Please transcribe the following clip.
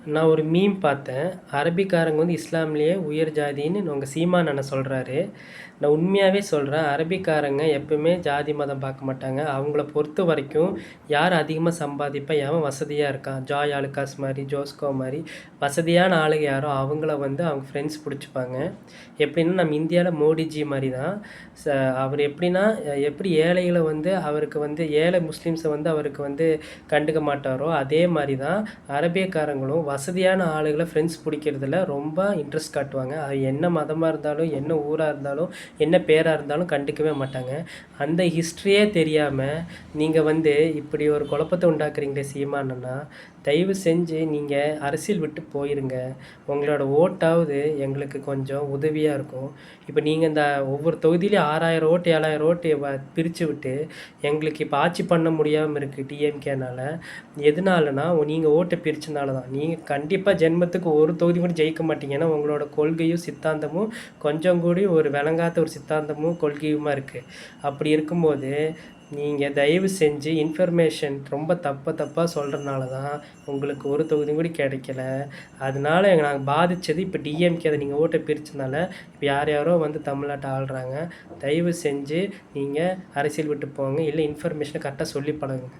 நான் ஒரு மீம் பார்த்தேன். அரபிக்காரங்க வந்து இஸ்லாம்லயே உயர் ஜாதின்னு உங்க சீமான் அண்ணன் சொல்றாரு. நான் உண்மையாவே சொல்றேன். அரபிக்காரங்க எப்பவுமே ஜாதி, மதம் பார்க்க மாட்டாங்க. அவங்கள பொறுத்தவரைக்கும் யார் அதிகமா சம்பாதிப்பா, எவன் வசதியா இருக்கான், ஜாய் ஆலுக்காஸ் மாரி, ஜோஸ்கோ மாரி வசதியான ஆளுங்க யாரோ அவங்கள வந்து அவங்க ஃப்ரெண்ட்ஸ் புடிச்சுப்பாங்க. எப்படின்னா நம்ம இந்தியால மோடிஜி மாரி தான். ச அவர் எப்படின்னா, எப்படி ஏழைகள வந்து அவருக்கு வந்து ஏழை முஸ்லிம்ஸ வந்து அவருக்கு வந்து கண்டுக்க மாட்டாரோ, அதே மாரி தான் அரபியக்காரங்களும் வசதியான ஆளுகள ஃப்ரெண்ட்ஸ் புடிக்கிறதுல ரொம்ப இன்ட்ரெஸ்ட் காட்டுவாங்க. அது என்ன மதமா இருந்தாலும், என்ன ஊரா இருந்தாலும், என்ன பேரா இருந்தாலும் கண்டுக்கவே மாட்டாங்க. அந்த ஹிஸ்ட்ரியே தெரியாம, நீங்க வந்து இப்படி ஒரு குழப்பத்த உண்டாக்குறீங்களே சீமான் அண்ணா, தயவு செஞ்சு நீங்க அரசியல் விட்டு போயிருங்க. உங்களோட ஓட்டாவது எங்களுக்கு கொஞ்சம் உதவியா இருக்கும். இப்ப நீங்க இந்த ஒவ்வொரு தொகுதியிலயும் 6000 ஓட்டு, 7000 ஓட்டு பிரிச்சு விட்டு, எங்களுக்கு இப்ப ஆட்சி பண்ண முடியாம இருக்கு டிஎம்கேனால. எதனாலனா, நீங்க ஓட்ட பிரிச்சனால தான். நீங்க கண்டிப்பா ஜென்மத்துக்கு ஒரு தொகுதி கூட ஜெயிக்க மாட்டீங்க. ஏன்னா, உங்களோட கொள்கையும், சித்தாந்தமும் கொஞ்சம் கூடி ஒரு விளங்காத ஒரு சித்தாந்தமும், கொள்கையுமா இருக்கு. அப்படி இருக்கும்போது, நீங்க தயவு செஞ்சு இன்ஃபர்மேஷன் ரொம்ப தப்பா சொல்றனால தான் உங்களுக்கு ஒரு தொகுதியும் கூட கிடைக்கல. அதனால நாங்க பாதிச்சது இப்ப டிஎம்கே அத நீங்க ஓட்ட பிரிச்சனால, இப்ப யார் யாரோ வந்து தமிழ்நாட்ட ஆள்றாங்க. தயவு செஞ்சு நீங்க அரசியல் விட்டு போங்க. இல்ல இன்ஃபர்மேஷன கரெக்ட்டா சொல்லி பழகுங்க.